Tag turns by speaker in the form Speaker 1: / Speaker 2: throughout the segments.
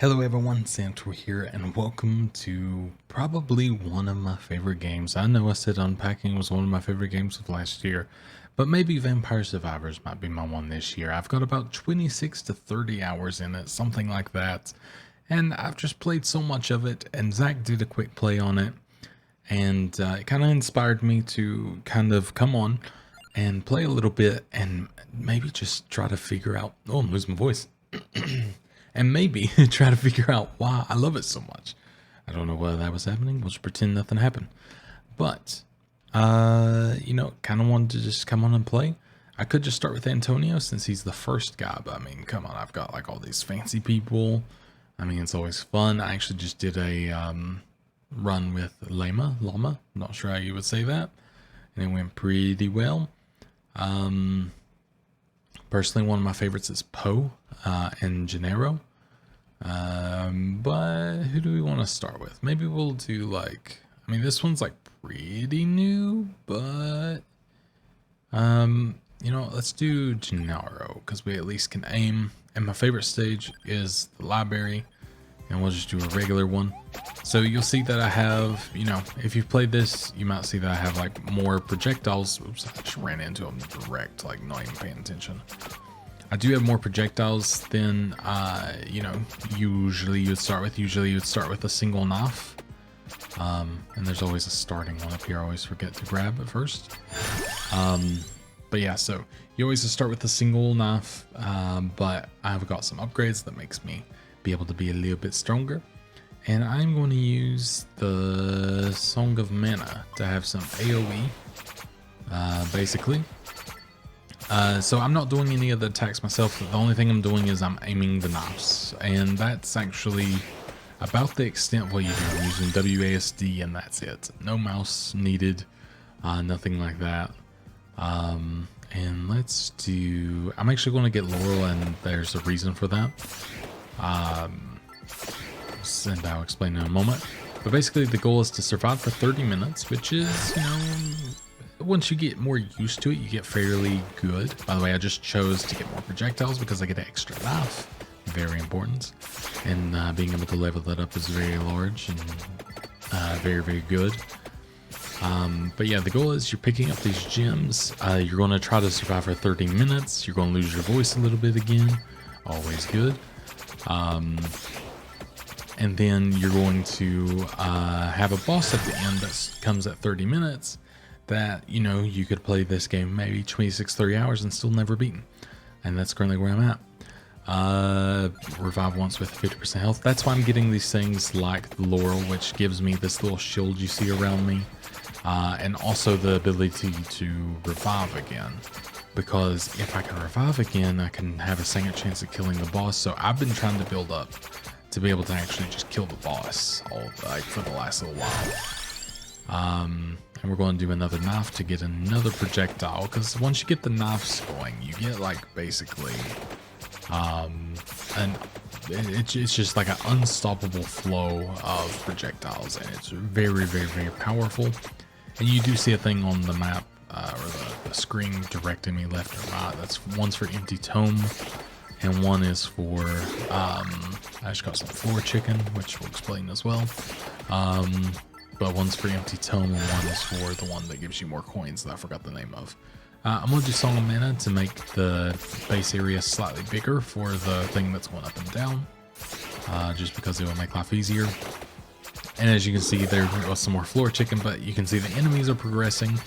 Speaker 1: Hello everyone, Zanitor here, and welcome to probably one of my favorite games. I know I said Unpacking was one of my favorite games of last year, but maybe Vampire Survivors might be my one this year. I've got about 26 to 30 hours in it, something like that, and I've just played so much of it, and Zach did a quick play on it, and it kind of inspired me to kind of come on and play a little bit and maybe just try to figure out, oh, I'm losing my voice. And maybe try to figure out why I love it so much. I don't know why that was happening. We'll just pretend nothing happened. But, kind of wanted to just come on and play. I could just start with Antonio since he's the first guy. But, I mean, come on. I've got, like, all these fancy people. I mean, it's always fun. I actually just did a run with Llama. I'm not sure how you would say that. And it went pretty well. Personally, one of my favorites is Poe and Gennaro. But who do we want to start with? Maybe we'll do this one's like pretty new, but let's do Gennaro because we at least can aim. And my favorite stage is the library, and we'll just do a regular one. So you'll see that I have, if you've played this, you might see that I have like more projectiles. Oops, I just ran into them direct, like not even paying attention. I do have more projectiles than, usually you would start with. Usually you would start with a single knife. And there's always a starting one up here. I always forget to grab at first. But yeah, so you always start with a single knife. But I've got some upgrades that makes me be able to be a little bit stronger. And I'm going to use the Song of Mana to have some AoE, basically. So I'm not doing any of the attacks myself. The only thing I'm doing is I'm aiming the knives. And that's actually about the extent of what you do. I'm using WASD and that's it. No mouse needed, nothing like that. And let's do... I'm actually going to get Laurel, and there's a reason for that. And I'll explain in a moment. But basically the goal is to survive for 30 minutes, which is, once you get more used to it, you get fairly good. By the way, I just chose to get more projectiles because I get an extra knife. Very important. And being able to level that up is very large and very, very good. But yeah, the goal is you're picking up these gems. You're going to try to survive for 30 minutes. You're going to lose your voice a little bit again. Always good. And then you're going to have a boss at the end that comes at 30 minutes that, you could play this game maybe 26, 30 hours and still never beaten. And that's currently where I'm at. Revive once with 50% health. That's why I'm getting these things like the Laurel, which gives me this little shield you see around me. And also the ability to revive again. Because if I can revive again, I can have a second chance of killing the boss. So I've been trying to build up to be able to actually just kill the boss for the last little while. And we're going to do another knife to get another projectile, because once you get the knives going, you get basically and it's just like an unstoppable flow of projectiles, and it's very, very, very powerful. And you do see a thing on the map or the screen directing me left and right. That's one's for Empty Tome, and one is for I just got some floor chicken, which we'll explain as well. But one's for Empty Tome, and one is for the one that gives you more coins that I forgot the name of. I'm going to do Song of Mana to make the base area slightly bigger for the thing that's going up and down, just because it will make life easier. And as you can see, there was some more floor chicken, but you can see the enemies are progressing.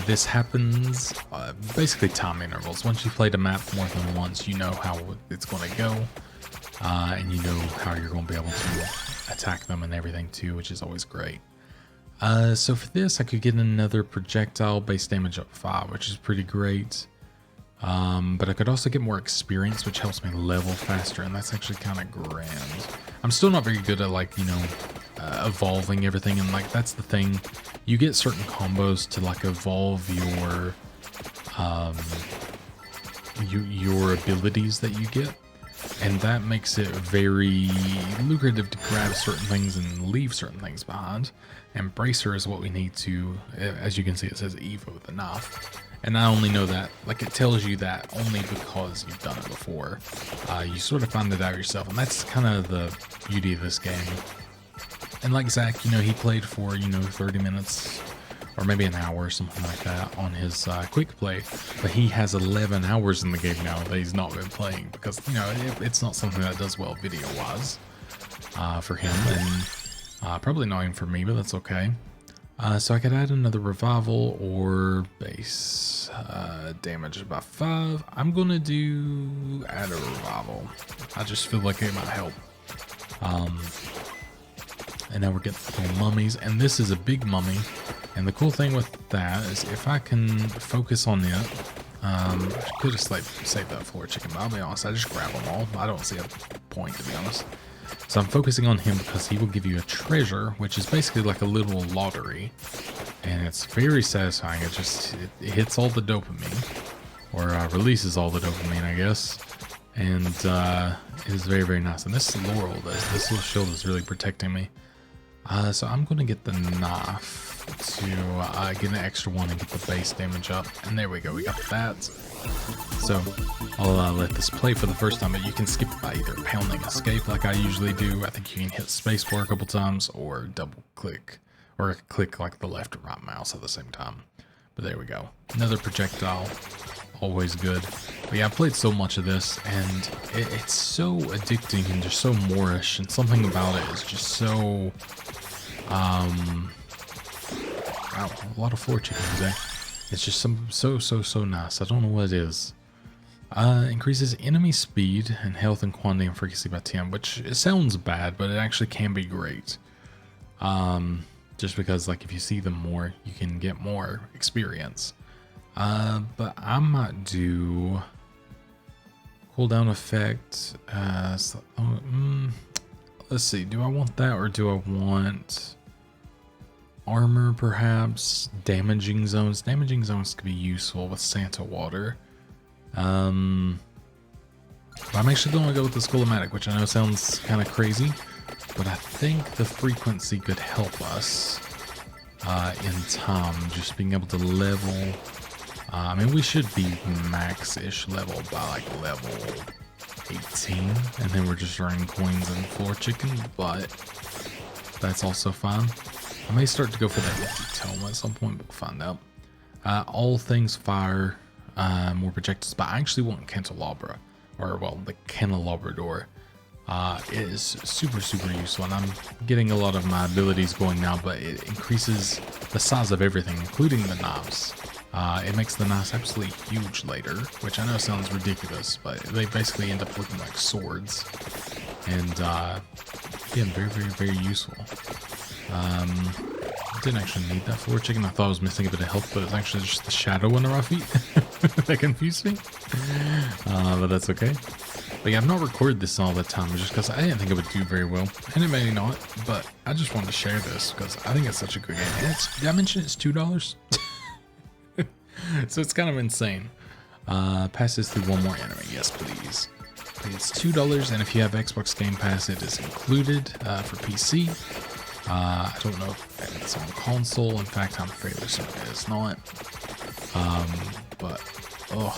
Speaker 1: This happens basically time intervals. Once you've played a map more than once, you know how it's going to go, and you know how you're going to be able to attack them and everything too, which is always great. So for this, I could get another projectile base damage up 5, which is pretty great. But I could also get more experience, which helps me level faster, and that's actually kind of grand. I'm still not very good at evolving everything, and that's the thing. You get certain combos to evolve your abilities that you get. And that makes it very lucrative to grab certain things and leave certain things behind. And Bracer is what we need to, as you can see, it says Eva with a knife. And I only know that, like, it tells you that only because you've done it before. You sort of find it out yourself, and that's kind of the beauty of this game. And like Zach, you know, he played for, you know, 30 minutes or maybe an hour or something like that on his quick play, but he has 11 hours in the game now that he's not been playing because, you know, it's not something that does well video-wise for him, and probably not even for me, but that's okay. So I could add another revival or base damage by 5. I'm gonna do add a revival. I just feel like it might help. And now we're getting little mummies, and this is a big mummy. And the cool thing with that is if I can focus on it, I could have saved that floor chicken, but I'll be honest, I just grab them all. I don't see a point, to be honest. So I'm focusing on him because he will give you a treasure, which is basically like a little lottery. And it's very satisfying. It hits all the dopamine, or releases all the dopamine, I guess. And it is very, very nice. And this Laurel, this little shield is really protecting me. So I'm going to get the knife to get an extra one and get the base damage up. And there we go, we got that. So I'll let this play for the first time, but you can skip it by either pounding escape like I usually do. I think you can hit spacebar a couple times, or double click, or click like the left or right mouse at the same time. But there we go. Another projectile, always good. But yeah, I've played so much of this, and it's so addicting and just so Moorish, and something about it is just so, wow, a lot of floor chickens there. It's just so nice. I don't know what it is. Increases enemy speed and health and quantity and frequency by 10, which it sounds bad, but it actually can be great. Just because, like, if you see them more, you can get more experience. But I might do cooldown effect. Let's see. Do I want that, or do I want armor, perhaps? Damaging zones. Damaging zones could be useful with Santa water. But I'm actually going to go with the Schoolomatic, which I know sounds kind of crazy, but I think the frequency could help us in time, just being able to level. I mean, we should be max-ish level by like level 18, and then we're just earning coins and floor chicken, but that's also fine. I may start to go for that empty tome at some point, but we'll find out. All things fire, more projectiles, but I actually want Candelabra, or well, the Candelabrador. Is super useful, and I'm getting a lot of my abilities going now, but it increases the size of everything, including the knives. It makes the knives absolutely huge later, which I know sounds ridiculous, but they basically end up looking like swords. And again, very useful. Didn't actually need that floor chicken. I thought I was missing a bit of health, but it's actually just the shadow under our feet. That confused me. But that's okay. But yeah, I've not recorded this all the time just because I didn't think it would do very well. And it may not, but I just wanted to share this because I think it's such a good game. And did I mention it's $2? So it's kind of insane. Pass this through one more enemy. Yes, please. It's $2, and if you have Xbox Game Pass, it is included for PC. I don't know if it's on console. In fact, I'm fairly certain it is not. But oh,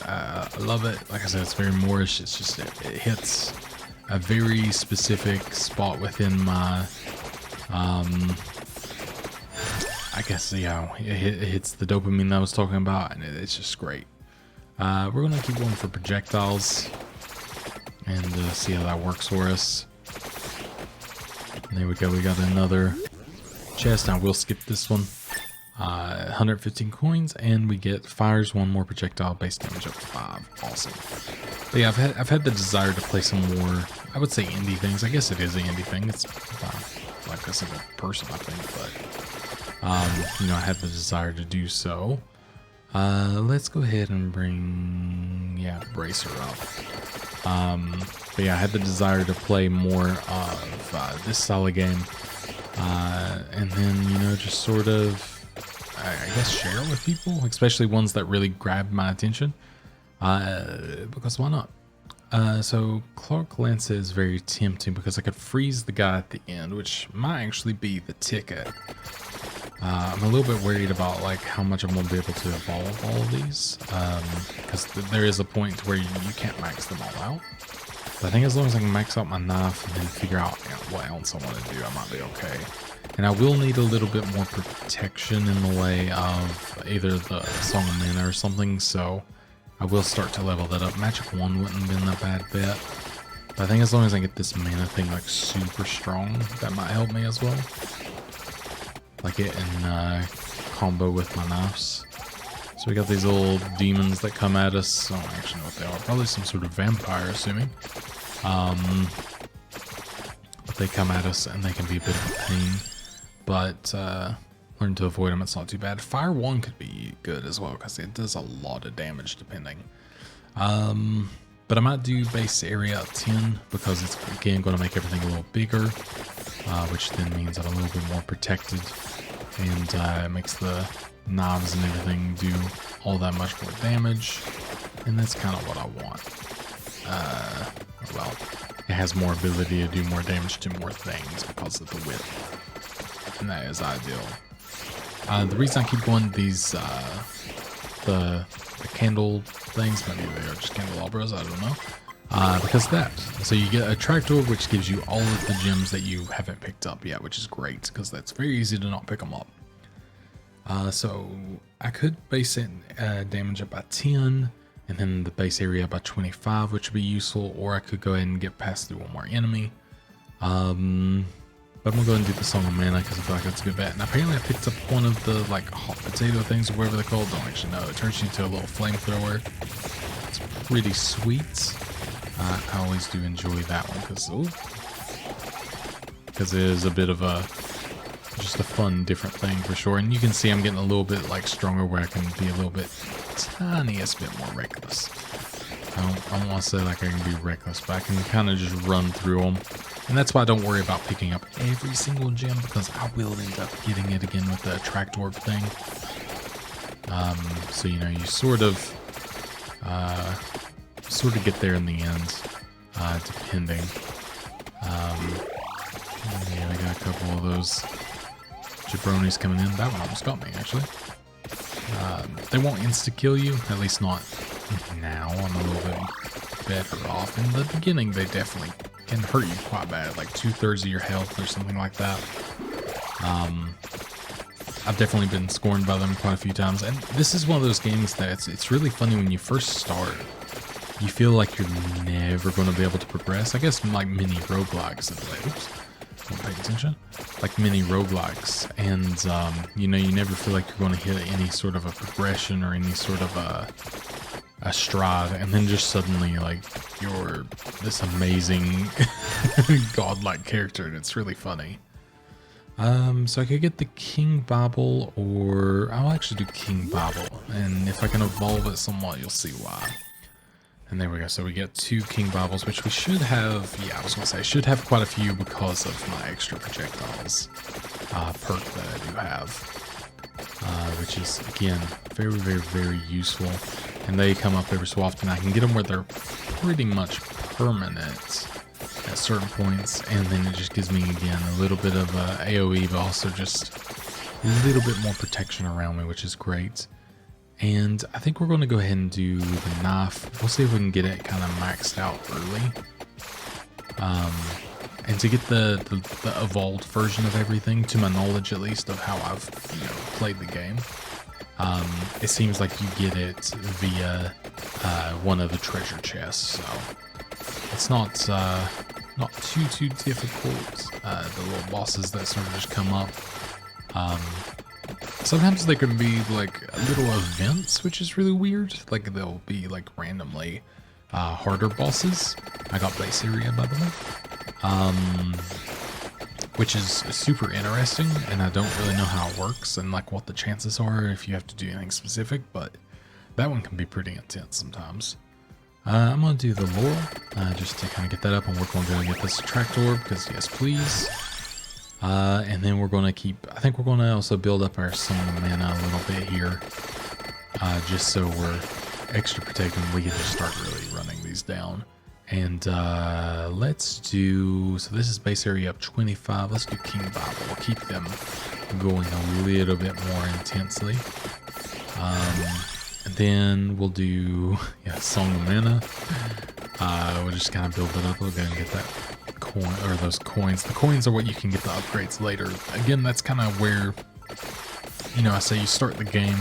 Speaker 1: I love it. Like I said, it's very Moorish. It's just it hits a very specific spot within my I guess, yeah, it hits the dopamine that I was talking about, and it's just great. We're gonna keep going for projectiles and see how that works for us. And there we go. We got another chest. Now we'll skip this one. 115 coins, and we get fires one more projectile, base damage up to 5. Awesome. But yeah, I've had the desire to play some more, I would say, indie things. I guess it is an indie thing. It's like a single person, I think, but you know, I had the desire to do so. Let's go ahead and bring, yeah, Bracer up. But yeah, I had the desire to play more of this style of game, and then, you know, just sort of, I guess, share it with people, especially ones that really grab my attention, because why not? So Clark Lancer is very tempting because I could freeze the guy at the end, which might actually be the ticket. I'm a little bit worried about like how much I'm going to be able to evolve all of these, because there is a point where you can't max them all out. But I think as long as I can max out my knife and then figure out what else I want to do, I might be okay. And I will need a little bit more protection in the way of either the Song of Mana or something, so I will start to level that up. Magic 1 wouldn't have been a bad bet. But I think as long as I get this mana thing like super strong, that might help me as well. Like it in combo with my knives. So we got these little demons that come at us. I don't actually know what they are. Probably some sort of vampire, assuming. But they come at us and they can be a bit of a pain. But learn to avoid them, it's not too bad. Fire 1 could be good as well because it does a lot of damage depending. But I might do base area at 10 because it's again going to make everything a little bigger, which then means I'm a little bit more protected, and it makes the knives and everything do all that much more damage, and that's kind of what I want. Well, it has more ability to do more damage to more things because of the width, and that is ideal. The reason I keep going these the candle things, maybe they are just candelabras, I don't know, because of that. So you get a tractor, which gives you all of the gems that you haven't picked up yet, which is great because that's very easy to not pick them up. So I could base it damage up by 10 and then the base area by 25, which would be useful, or I could go ahead and get past through one more enemy. But I'm gonna go ahead and do the Song of Mana because I feel like that's a good bet. And apparently I picked up one of the like hot potato things or whatever they're called. Don't actually know. It turns you into a little flamethrower. It's pretty sweet. I always do enjoy that one because it is a bit of a just a fun different thing for sure. And you can see I'm getting a little bit like stronger where I can be a little bit tiniest bit more reckless. I don't want to say like I can be reckless, but I can kind of just run through them. And that's why I don't worry about picking up every single gem, because I will end up getting it again with the attract orb thing. So you know, you sort of get there in the end, depending. Yeah, we got a couple of those jabronis coming in. That one almost got me, actually. They won't insta-kill you, at least not now. I'm a little bit better off. In the beginning, they definitely can hurt you quite bad, like 2/3 of your health or something like that. I've definitely been scorned by them quite a few times, and this is one of those games that it's really funny when you first start. You feel like you're never going to be able to progress. I guess like mini roguelikes in a way. Oops, don't pay attention. Like mini roguelikes, and you know, you never feel like you're going to hit any sort of a progression or any sort of a stride, and then just suddenly like you're this amazing godlike character, and it's really funny. So I could get the King Bible, or I'll actually do King Bible, and if I can evolve it somewhat, you'll see why. And there we go. So we get 2 King Bibles, which we should have. Yeah, I was gonna say I should have quite a few because of my extra projectiles perk that I do have, which is again very, very, very useful. And they come up every so often. I can get them where they're pretty much permanent at certain points, and then it just gives me again a little bit of AoE, but also just a little bit more protection around me, which is great. And I think we're going to go ahead and do the knife. We'll see if we can get it kind of maxed out early. And to get the evolved version of everything, to my knowledge at least, of how I've played the game, it seems like you get it via one of the treasure chests. So it's not too difficult. The little bosses that sort of just come up. Sometimes they can be like little events, which is really weird. Like they'll be like randomly harder bosses. I got base area, by the way, which is super interesting, and I don't really know how it works and like what the chances are if you have to do anything specific, but that one can be pretty intense sometimes. I'm going to do the Laurel just to kind of get that up, and we're going to go and get this attract orb because yes, please. And then we're going to keep, I think we're going to also build up our Song of Mana a little bit here, just so we're extra protected and we can just start really running these down. And let's do, so this is base area up 25. Let's do King Bible. We'll keep them going a little bit more intensely. And then we'll do, yeah, Song of Mana. We'll just kind of build it up. We'll go and get that coin, or those coins. The coins are what you can get the upgrades later. Again, that's kind of where, you know, I say you start the game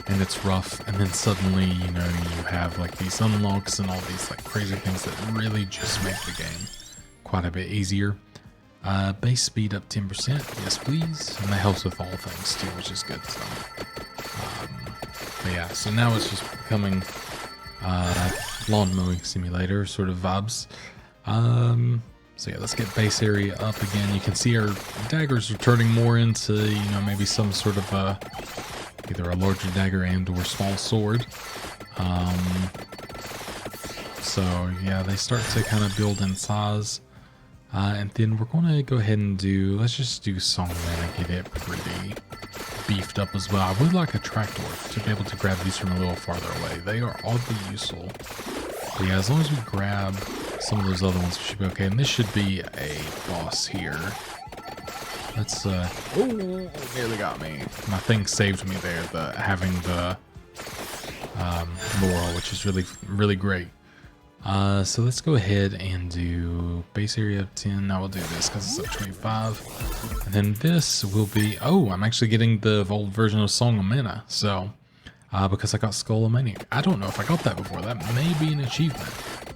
Speaker 1: and it's rough, and then suddenly, you know, you have like these unlocks and all these like crazy things that really just make the game quite a bit easier. Base speed up 10%, yes please, and that helps with all things too, which is good. So, but yeah, so now it's just becoming lawn mowing simulator sort of vibes. So yeah, let's get base area up again. You can see our daggers are turning more into, you know, maybe some sort of either a larger dagger and or small sword. So yeah, they start to kind of build in size. And then we're going to go ahead and do, let's just do Song of Mana, get it pretty beefed up as well. I would like a tractor to be able to grab these from a little farther away. They are oddly useful. But yeah, as long as we grab some of those other ones, we should be okay. And this should be a boss here. Let's, oh, nearly got me. My thing saved me there, having the laurel, which is really, really great. So let's go ahead and do base area of 10. Now we'll do this because it's up 25. And then this will be, oh, I'm actually getting the evolved version of Song of Mana. So, because I got Skull of Maniac. I don't know if I got that before. That may be an achievement.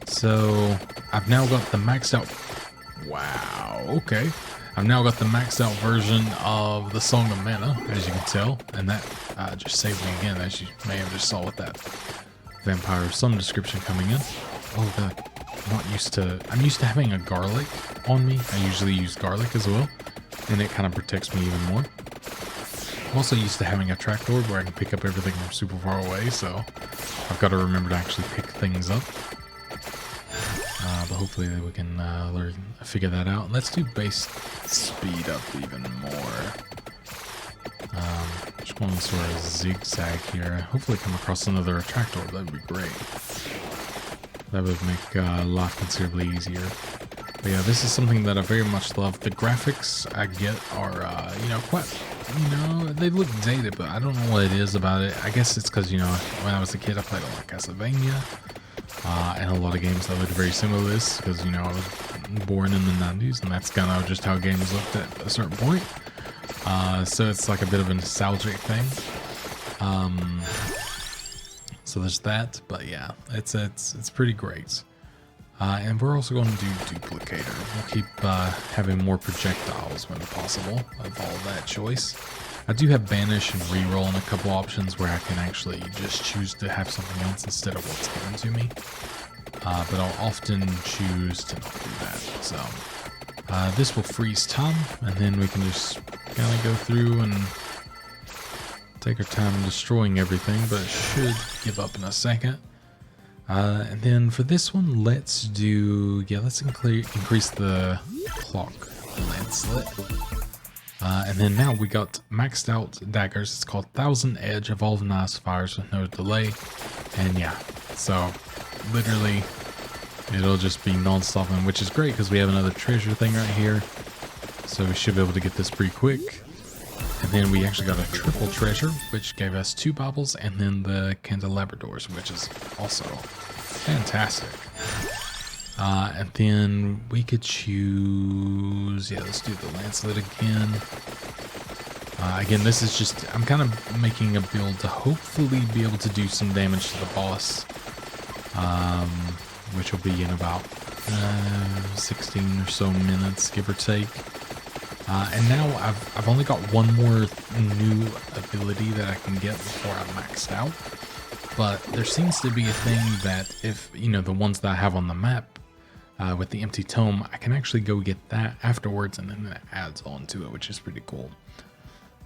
Speaker 1: So I've now got the maxed out, wow, okay. I've now got the maxed out version of the Song of Mana, as you can tell. And that just saved me again, as you may have just saw with that vampire some description coming in. Oh god, I'm used to having a garlic on me. I usually use garlic as well, and it kind of protects me even more. I'm also used to having a tractor where I can pick up everything from super far away, so I've got to remember to actually pick things up. But hopefully we can figure that out. Let's do base speed up even more. Just going sort of zigzag here. Hopefully come across another tractor. That would be great. That would make life considerably easier. But yeah, this is something that I very much love. The graphics I get are, you know, quite, you know, they look dated, but I don't know what it is about it. I guess it's because, you know, when I was a kid, I played a lot of Castlevania, and a lot of games that looked very similar to this, because, you know, I was born in the 90s, and that's kind of just how games looked at a certain point. So it's like a bit of a nostalgic thing. So there's that, but yeah, it's pretty great. And we're also going to do Duplicator. We'll keep having more projectiles when possible of all that choice. I do have Banish and Reroll and a couple options where I can actually just choose to have something else instead of what's given to me. But I'll often choose to not do that. So this will freeze time, and then we can just kind of go through and take our time destroying everything, but it should give up in a second. And then for this one, let's do, yeah, let's increase the clock lancelet. And then now we got maxed out daggers. It's called 1000 Edge, Evolved Knives, fires with no delay. And yeah, so literally it'll just be non-stop, which is great because we have another treasure thing right here. So we should be able to get this pretty quick. And then we actually got a triple treasure, which gave us 2 baubles, and then the candelabradors, which is also fantastic. And then we could choose, yeah, let's do the lancelet again. Again, this is just, I'm kind of making a build to hopefully be able to do some damage to the boss, which will be in about 16 or so minutes, give or take. And now I've only got one more new ability that I can get before I'm maxed out. But there seems to be a thing that if, you know, the ones that I have on the map with the empty tome, I can actually go get that afterwards, and then it adds on to it, which is pretty cool.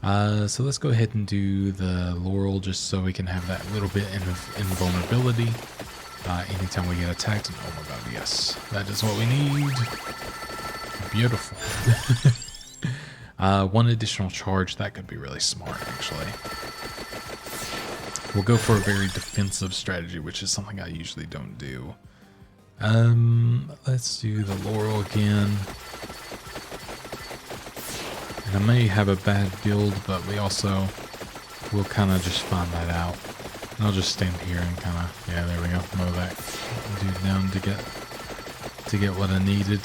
Speaker 1: So let's go ahead and do the laurel just so we can have that little bit of invulnerability anytime we get attacked. And oh my god, yes, that is what we need. Beautiful. One additional charge, that could be really smart, actually. We'll go for a very defensive strategy, which is something I usually don't do. Let's do the Laurel again. And I may have a bad build, but we'll kind of just find that out. And I'll just stand here and kind of, yeah, there we go, mow that dude down to get what I needed.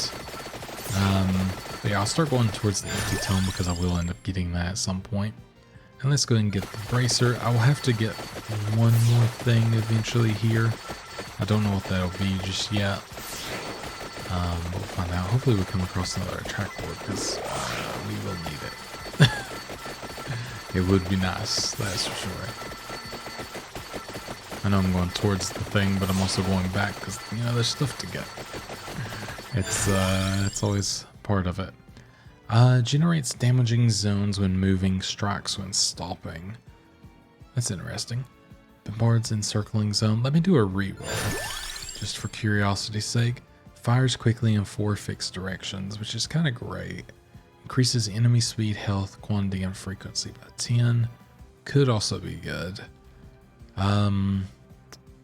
Speaker 1: But yeah, I'll start going towards the empty tome because I will end up getting that at some point. And let's go ahead and get the bracer. I will have to get one more thing eventually here. I don't know what that'll be just yet. We'll find out. Hopefully we come across another track board because we will need it. It would be nice, that's for sure. I know I'm going towards the thing, but I'm also going back because, you know, there's stuff to get. It's always part of it. Generates damaging zones when moving, strikes when stopping. That's interesting. Bombards encircling zone. Let me do a reroll, just for curiosity's sake. Fires quickly in 4 fixed directions, which is kind of great. Increases enemy speed, health, quantity, and frequency by 10. Could also be good. Don't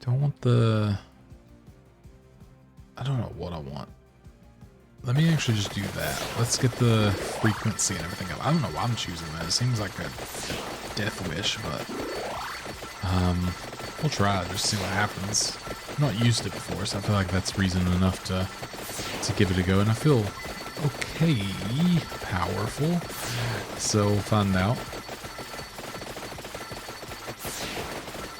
Speaker 1: want the... I don't know what I want. Let me actually just do that. Let's get the frequency and everything up. I don't know why I'm choosing that. It seems like a death wish, but we'll try it, just see what happens. I've not used it before, so I feel like that's reason enough to give it a go. And I feel okay powerful, so we'll find out.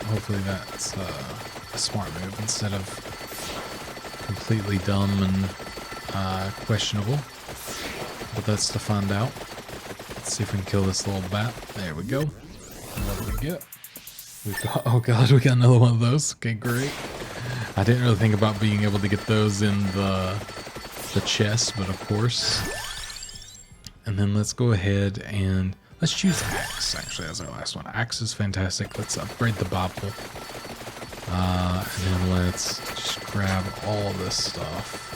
Speaker 1: Hopefully that's a smart move instead of completely dumb and questionable, but that's to find out. Let's see if we can kill this little bat. There we go. What do we get? We've got, oh god, we got another one of those. Okay, great. I didn't really think about being able to get those in the chest, but of course. And then let's go ahead and let's choose Axe actually as our last one. Axe is fantastic. Let's upgrade the Bible. And then let's just grab all this stuff.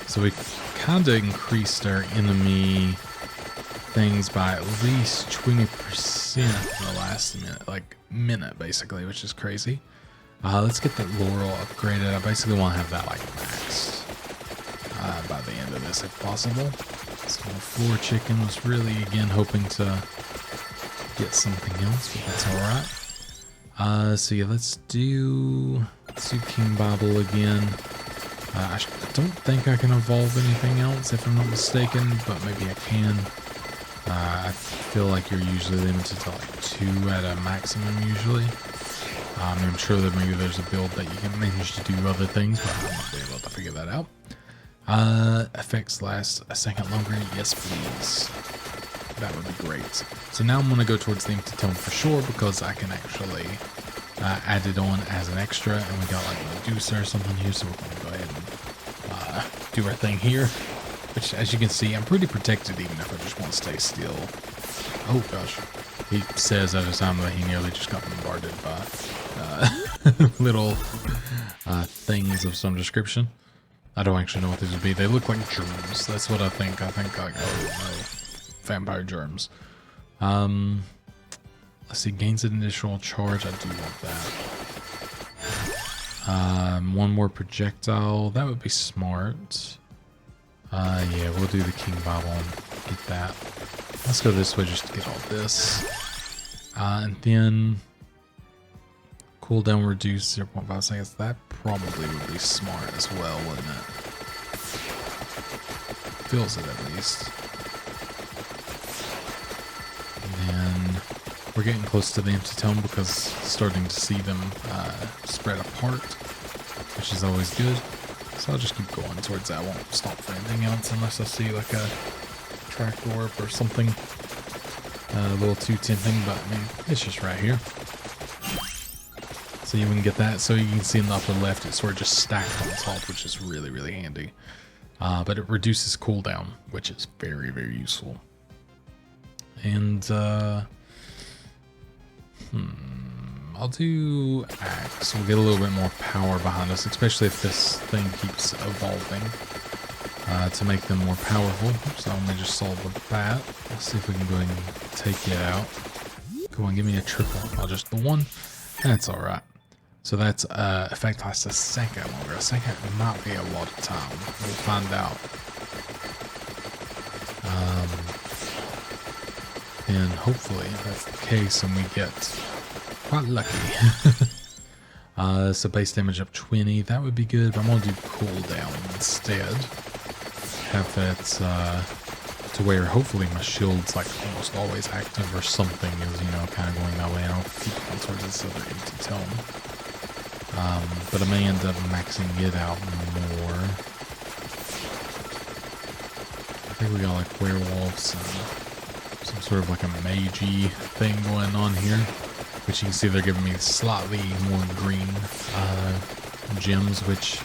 Speaker 1: So we kind of increased our enemy things by at least 20% in the last minute basically, which is crazy. Let's get that Laurel upgraded. I basically want to have that like maxed by the end of this if possible. So floor chicken was really again hoping to get something else, but that's alright. So yeah, let's do King Bible again. I don't think I can evolve anything else if I'm not mistaken, but maybe I can. I feel like you're usually limited to like 2 at a maximum usually. I'm sure that maybe there's a build that you can manage to do other things, but I won't be able to figure that out. Effects last a second longer. Yes, please. That would be great. So now I'm going to go towards the empty tome for sure because I can actually add it on as an extra, and we got like Medusa or something here, so we're going to go ahead and do our thing here, which as you can see I'm pretty protected even if I just want to stay still. Oh gosh, he says at a time that he nearly just got bombarded by little things of some description. I don't actually know what these would be. They look like germs. That's what I think. I think like, oh no, vampire germs. Let's see, gains an additional charge. I do want that. One more projectile. That would be smart. Yeah, we'll do the King Bible and get that. Let's go this way just to get all this. And then cooldown reduced 0.5 seconds. That probably would be smart as well, wouldn't it? Feels it at least. And then we're getting close to the empty tome because starting to see them spread apart, which is always good. So I'll just keep going towards that. I won't stop for anything else unless I see like a track orb or something a little too tempting, but I mean, it's just right here. So you can get that. So you can see in the upper left, it's sort of just stacked on top, which is really, really handy. But it reduces cooldown, which is very, very useful. And I'll do Axe. We'll get a little bit more power behind us, especially if this thing keeps evolving to make them more powerful. So I'm gonna just solve the bat. Let's see if we can go ahead and take it out. Go on, give me a triple. I'll just the one. That's all right. So that's effect lasts a second longer. A second might be a lot of time. We'll find out. And hopefully that's the case and we get quite lucky. So base damage up 20, that would be good, but I'm going to do cooldown instead. Have that to where hopefully my shield's like almost always active or something is, you know, kind of going that way. I don't keep going towards this other empty tome. But I may end up maxing it out more. I think we got like werewolves and some sort of like a magey thing going on here. Which you can see they're giving me slightly more green gems, which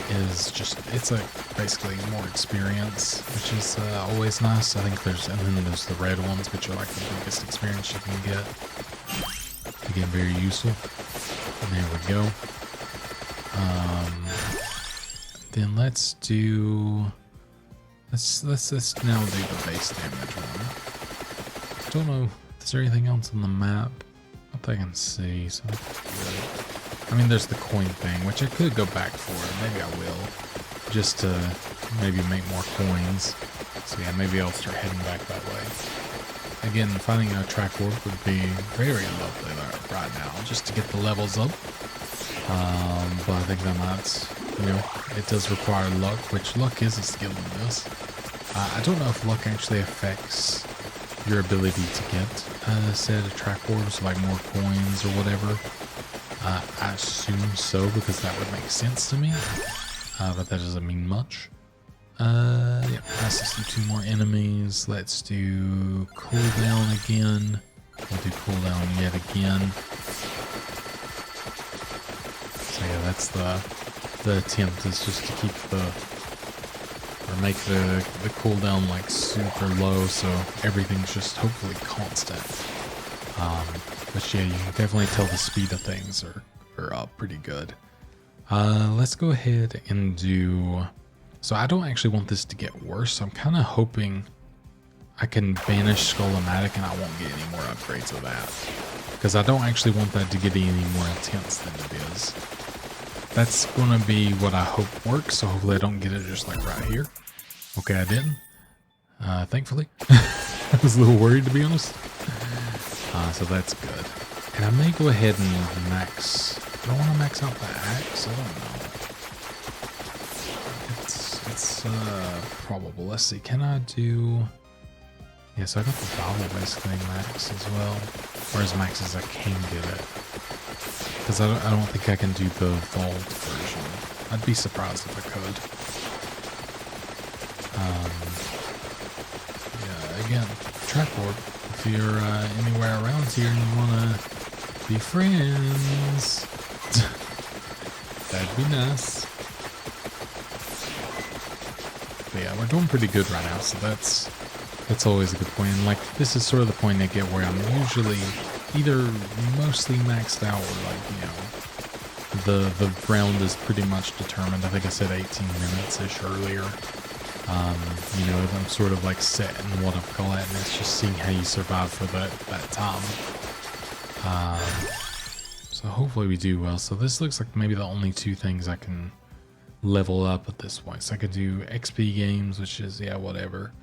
Speaker 1: is just, it's like basically more experience, which is always nice. I think there's, and then there's the red ones, which are like the biggest experience you can get. Again, very useful. And there we go. Then let's do, let's now do the base damage one. Don't know. Is there anything else on the map? Not that I can see, so that's good. I mean, there's the coin thing, which I could go back for. Maybe I will. Just to maybe make more coins. So yeah, maybe I'll start heading back that way. Again, finding a track warp would be very lovely right now, just to get the levels up. But I think that might, you know, it does require luck, which luck is a skill in this. I don't know if luck actually affects your ability to get a set of track orbs, like more coins or whatever. I assume so, because that would make sense to me. But that doesn't mean much. Yeah, let's just do 2 more enemies. Let's do cooldown again. We'll do cooldown yet again. So yeah, that's the attempt, is just to keep or make the cooldown like super low, so everything's just hopefully constant. But yeah, you can definitely tell the speed of things are up pretty good. Let's go ahead and do, so I don't actually want this to get worse, so I'm kind of hoping I can banish Skull-O-Matic and I won't get any more upgrades of that, because I don't actually want that to get any more intense than it is. That's going to be what I hope works, so hopefully I don't get it just like right here. Okay, I didn't. Thankfully. I was a little worried, to be honest. So that's good. And I may go ahead and max. Do I want to max out the axe? I don't know. It's probable. Let's see. Can I do... Yeah, so I got the Bible basically max as well. Or as max as I can get it. Because I don't think I can do the vault version. I'd be surprised if I could. Yeah, again, track warp. If you're anywhere around here and you want to be friends, that'd be nice. But yeah, we're doing pretty good right now, so that's always a good point. And like, this is sort of the point I get where I'm usually either mostly maxed out or like, you know, the round is pretty much determined. I think I said 18 minutes-ish earlier. You know, I'm sort of like set in what I've got, and it's just seeing how you survive for that time. So hopefully we do well. So this looks like maybe the only 2 things I can level up at this point. So I could do XP games, which is, yeah, whatever.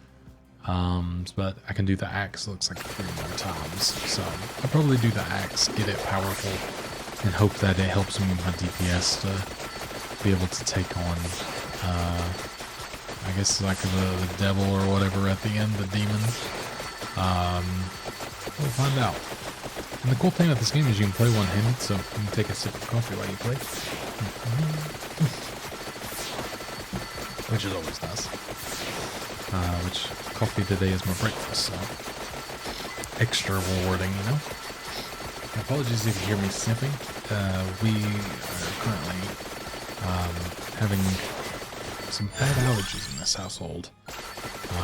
Speaker 1: But I can do the axe, looks like 3 more times. So I'll probably do the axe, get it powerful, and hope that it helps me with my DPS to be able to take on, I guess like the devil or whatever at the end, the demon. We'll find out. And the cool thing about this game is you can play one-handed, so you can take a sip of coffee while you play. Which is always nice. Which coffee today is my breakfast, so extra rewarding, you know. Apologies if you hear me sniffing. We are currently having some bad allergies in this household.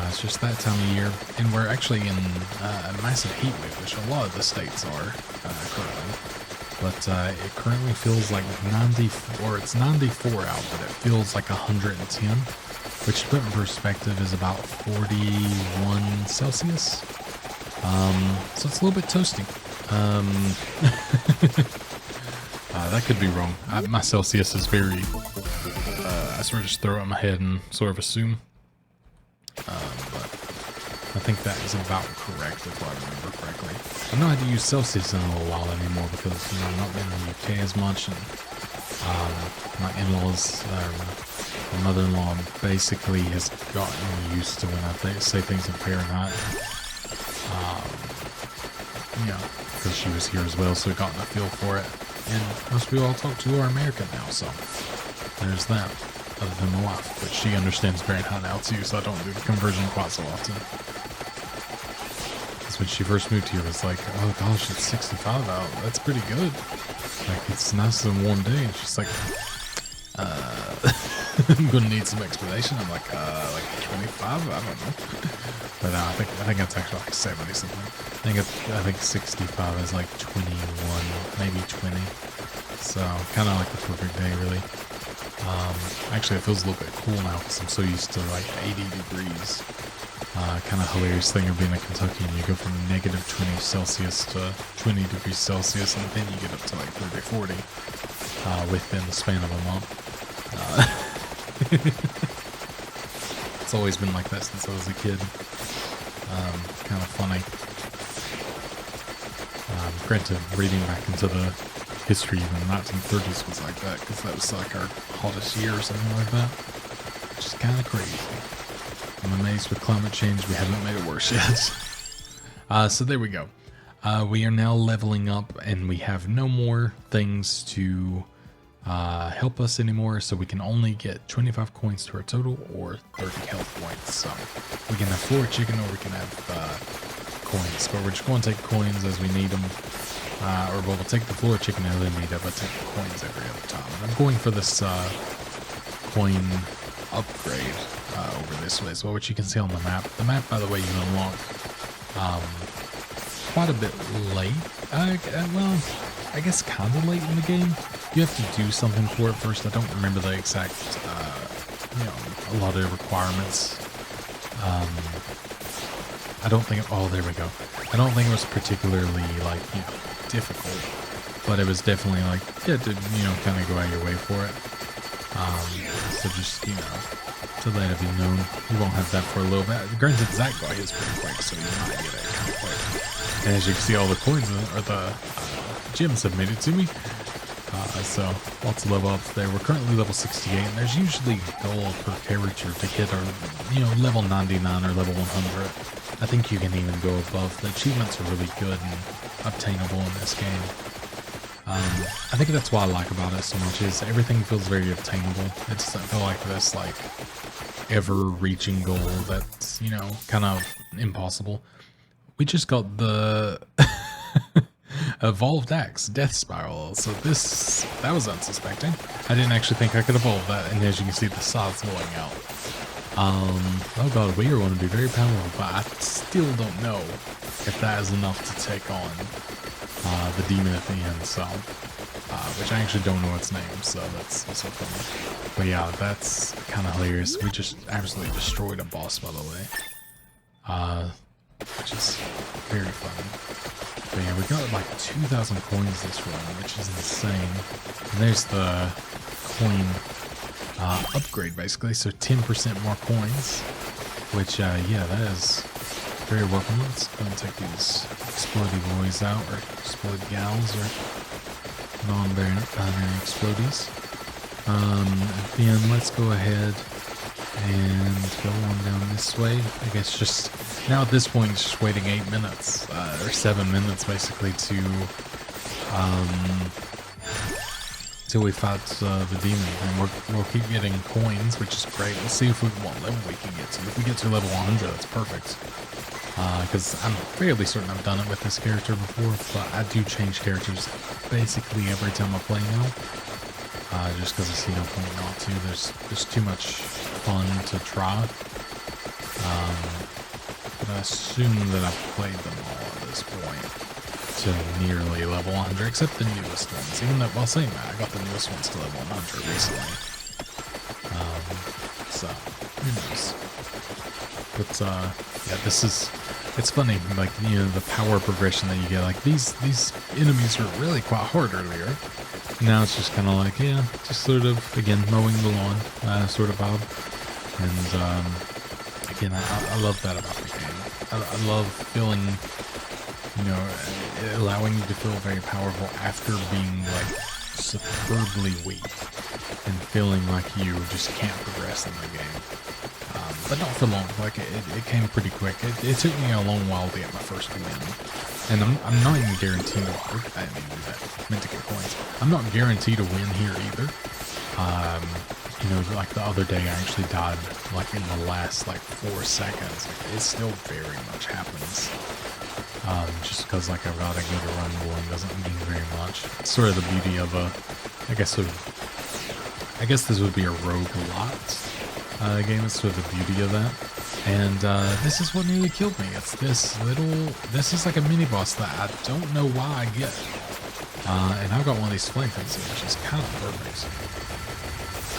Speaker 1: It's just that time of year, and we're actually in a massive heat wave, which a lot of the states are currently. But it currently feels like 94, it's 94 out, but it feels like 110, which to put in perspective is about 41 Celsius. So it's a little bit toasty. That could be wrong. My Celsius is very, I sort of just throw it in my head and sort of assume. But I think that is about correct if I remember correctly. I've not had to use Celsius in a little while anymore because, you know, I'm not been in the UK as much, and my in-laws, my mother-in-law basically has gotten used to when I say things in Fahrenheit. You know, because she was here as well, so we gotten a feel for it. And most people I talk to are American now, so there's that. Other than my wife, but she understands Fahrenheit now too, so I don't do the conversion quite so often. Because when she first moved here, it was like, oh gosh, it's 65 out. That's pretty good. Like, it's nice and warm day. And she's like, I'm gonna need some explanation. I'm like 25? I don't know. But I think that's actually like 70 something. I think 65 is like 21, maybe 20. So kind of like the perfect day, really. Actually, it feels a little bit cool now because I'm so used to like 80 degrees. Kind of hilarious thing of being a Kentuckian. You go from negative 20 Celsius to 20 degrees Celsius, and then you get up to like 30, 40 within the span of a month. It's always been like that since I was a kid. Kind of funny. Granted, reading back into the history in the 1930s was like that, because that was like our hottest year or something like that. Which is kind of crazy. I'm amazed with climate change we haven't made it worse yet. So there we go. We are now leveling up, and we have no more things to help us anymore, so we can only get 25 coins to our total or 30 health points. So we can have floor chicken or we can have coins, but we're just going to take coins as we need them. Or we'll take the floor chicken as we need it, but take the coins every other time. And I'm going for this coin upgrade over this way as well, which you can see on the map. The map, by the way, you unlock quite a bit late. Well, I guess kind of late in the game. You have to do something for it first. I don't remember the exact, a lot of requirements. I don't think, oh, there we go. I don't think it was particularly, like, difficult, but it was definitely like, yeah, to, kind of go out your way for it. So just, to let it be known, you won't have that for a little bit. Granted, that guy is pretty quick, so you might get it kind of quick. And as you can see, all the coins, or the gems have made it to me. So lots of level ups there. We're currently level 68, and there's usually a goal per character to get our, level 99 or level 100. I think you can even go above. The achievements are really good and obtainable in this game. I think that's what I like about it so much, is everything feels very obtainable. It doesn't feel like this, like, ever-reaching goal that's, kind of impossible. We just got the Evolved Axe, Death Spiral, so that was unsuspecting. I didn't actually think I could evolve that, and as you can see, the sod's blowing out. Oh god, we are going to be very powerful, but I still don't know if that is enough to take on the demon at the end, so, which I actually don't know its name, so that's also funny. But yeah, that's kind of hilarious. We just absolutely destroyed a boss, by the way, which is very funny. But yeah, we got like 2,000 coins this run, which is insane. And there's the coin upgrade, basically, so 10% more coins, which, yeah, that is very welcome. Let's go and take these explodey boys out, or explodey gals, or non-binary explodies. Then let's go ahead and go on down this way. I guess just, now at this point, it's just waiting 8 minutes, or 7 minutes, basically, till we fight the demon, and we'll keep getting coins, which is great. We'll see what level we can get to. If we get to level 100, that's perfect. Because I'm fairly certain I've done it with this character before, but I do change characters basically every time I play now. Just because I see no point not to. There's too much fun to try. But I assume that I've played them all at this point to nearly level 100, except the newest ones. Even though, while saying that, I got the newest ones to level 100 recently. So, who knows? But, yeah, it's funny, like, the power progression that you get. Like, these enemies were really quite hard earlier. Now it's just kind of like, yeah, just sort of, again, mowing the lawn, sort of vibe. And, again, I love that about the game. I love feeling, you know, allowing you to feel very powerful after being, like, superbly weak. And feeling like you just can't progress in the game. But not for long. Like, it came pretty quick. It took me a long while to get my first win. And I'm not even guaranteed to win. I didn't do that. I meant to get points. I'm not guaranteed to win here either. You know, like the other day I actually died like in the last like 4 seconds. Like, it still very much happens. Just because like I've got a good run going doesn't mean very much. It's sort of the beauty of I guess this would be a roguelite game. It's sort of the beauty of that. And this is what nearly killed me. It's this is like a mini boss that I don't know why I get. And I've got one of these flame things, which is kind of perfect.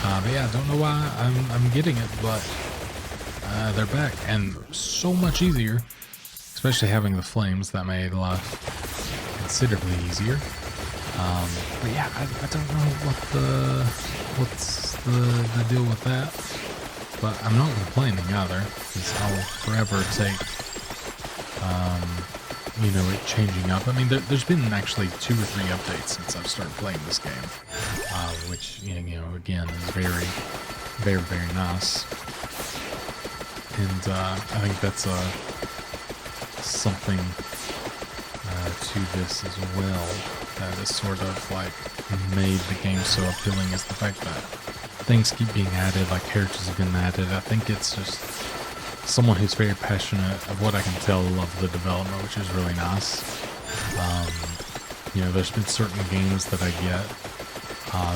Speaker 1: But yeah, I don't know why I'm getting it, but they're back and so much easier, especially having the flames. That made life considerably easier. But yeah, I don't know what's the deal with that. But I'm not complaining either, because I'll forever take, you know, it changing up. I mean, there's been actually 2 or 3 updates since I've started playing this game, which, you know, again, is very, very, very nice. And I think that's something to this as well that has sort of like made the game so appealing, is the fact that things keep being added, like characters have been added. I think it's just someone who's very passionate, of what I can tell, love the development, which is really nice. You know, there's been certain games that I get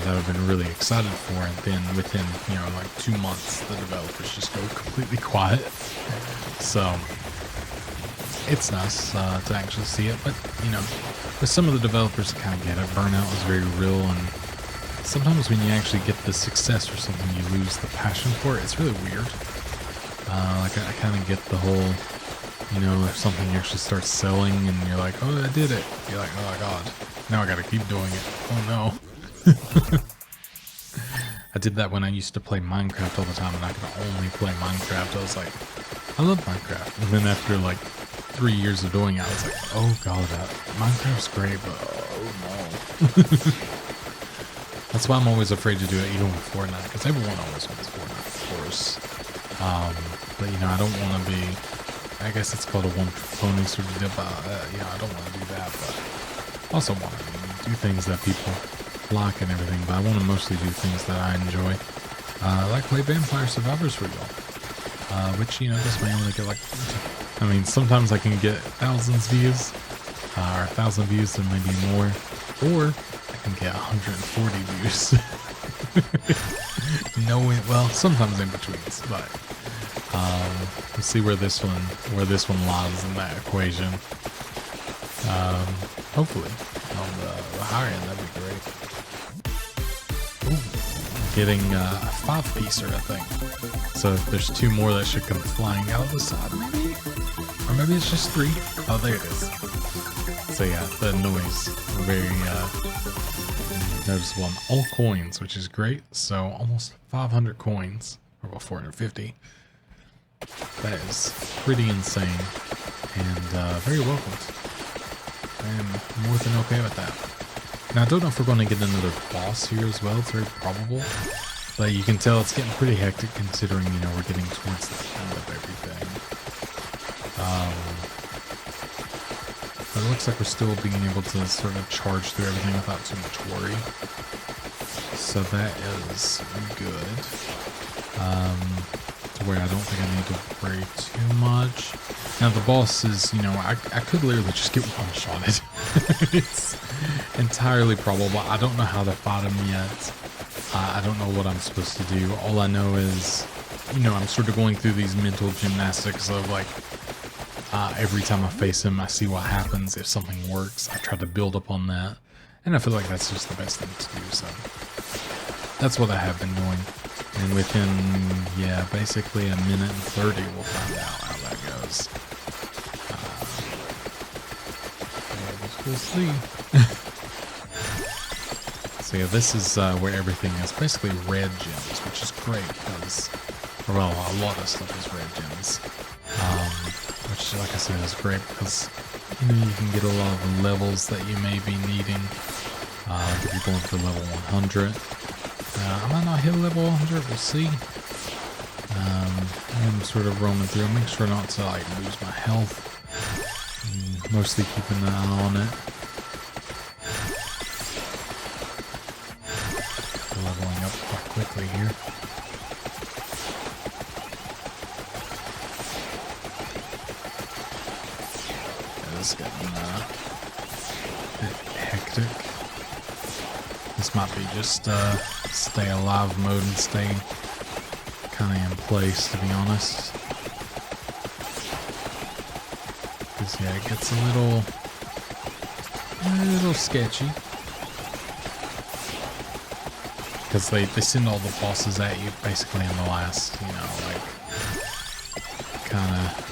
Speaker 1: that I've been really excited for, and then within, you know, like 2 months, the developers just go completely quiet. So it's nice to actually see it, but, you know, with some of the developers kind of get it. Burnout is very real, and sometimes when you actually get the success or something, you lose the passion for it. It's really weird. Like, I kind of get the whole, you know, if something actually starts selling and you're like, oh, I did it. You're like, oh my god, now I gotta keep doing it. Oh no. I did that when I used to play Minecraft all the time, and I could only play Minecraft. I was like, I love Minecraft. And then after like 3 years of doing it, I was like, oh god, Minecraft's great, but oh no. That's why I'm always afraid to do it, even with Fortnite, because everyone always wants Fortnite, of course. But, you know, I don't want to be, I guess it's called a one-pony sort of dip. You know, I don't want to do that, but I also want to do things that people like and everything, but I want to mostly do things that I enjoy. Like play Vampire Survivors for y'all, which, you know, this may only get like, I mean, sometimes I can get thousands views, or 1,000 views, and maybe more, or I can get 140 views. Well, sometimes in betweens, but we'll see where this one lies in that equation. Hopefully on the higher end, that'd be great. Ooh, getting a 5-piecer, I think. So there's 2 more that should come flying out of the side, maybe, or maybe it's just 3. Oh, there it is. So yeah, the noise, very noticeable. All coins, which is great. So almost 500 coins, or about 450. That is pretty insane, and very welcomed. I am more than okay with that. Now, I don't know if we're going to get another boss here as well. It's very probable, but you can tell it's getting pretty hectic, considering, you know, we're getting towards the end of everything. But it looks like we're still being able to sort of charge through everything without too much worry. So that is good. To where I don't think I need to worry too much. Now the boss is, you know, I could literally just get one-shotted. It's entirely probable. I don't know how to fight him yet. I don't know what I'm supposed to do. All I know is, you know, I'm sort of going through these mental gymnastics of like, every time I face him, I see what happens. If something works, I try to build up on that. And I feel like that's just the best thing to do, so that's what I have been doing. And within, yeah, basically a minute and 30, we'll find out how that goes. We'll see. So yeah, this is where everything is basically red gems, which is great because, well, a lot of stuff is red gems. Which, like I said, is great because you can get a lot of the levels that you may be needing. If you're going for level 100. I might not hit level 100, we'll see. I'm sort of roaming through. Make sure not to like lose my health. Mostly keeping an eye on it. Leveling up quite quickly here. It's getting a bit hectic. This might be just stay alive mode and stay kind of in place, to be honest. Because yeah, it gets a little sketchy. Because they send all the bosses at you basically in the last, like kind of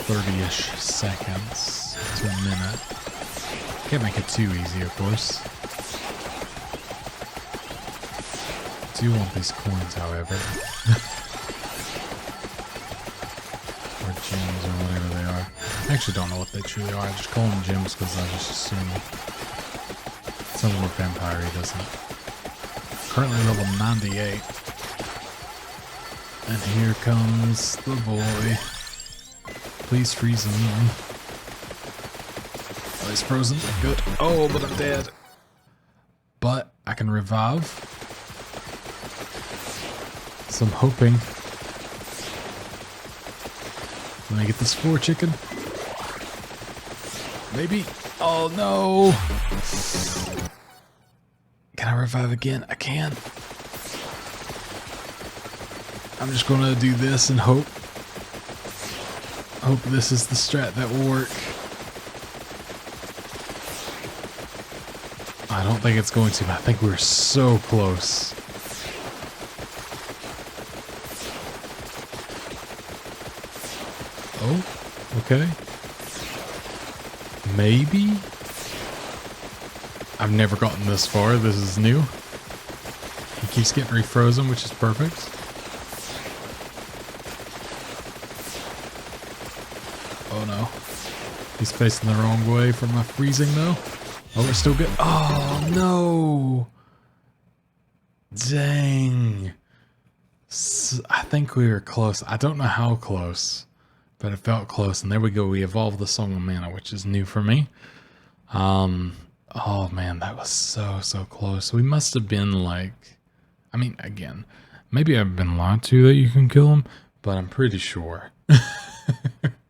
Speaker 1: 30-ish seconds to a minute. Can't make it too easy, of course. Do want these coins, however. Or gems, or whatever they are. I actually don't know what they truly are. I just call them gems because I just assume some more vampire doesn't. Currently level 98. And here comes the boy. Please freeze him. Oh, he's frozen. Good. Oh, but I'm dead. But I can revive. So I'm hoping. Let me get this 4 chicken. Maybe. Oh no. Can I revive again? I can. I'm just gonna do this and hope. Hope this is the strat that will work. I don't think it's going to, but I think we're so close. Oh, okay. Maybe? I've never gotten this far. This is new. He keeps getting refrozen, which is perfect. Oh no. He's facing the wrong way for my freezing though. Oh, we're still good. Oh no. Dang. I think we were close. I don't know how close, but it felt close. And there we go. We evolved the Song of Mana, which is new for me. Oh man, that was so close. We must have been like, I mean, again, maybe I've been lied to that you can kill him, but I'm pretty sure.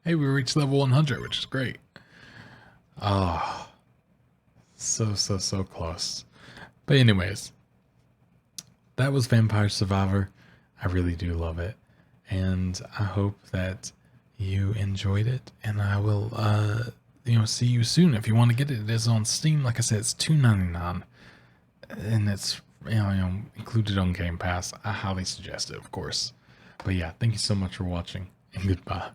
Speaker 1: Hey, we reached level 100, which is great. Oh, so close. But anyways, that was Vampire Survivor. I really do love it. And I hope that you enjoyed it. And I will, see you soon. If you want to get it, it is on Steam. Like I said, it's $2.99. And it's, included on Game Pass. I highly suggest it, of course. But yeah, thank you so much for watching. And goodbye.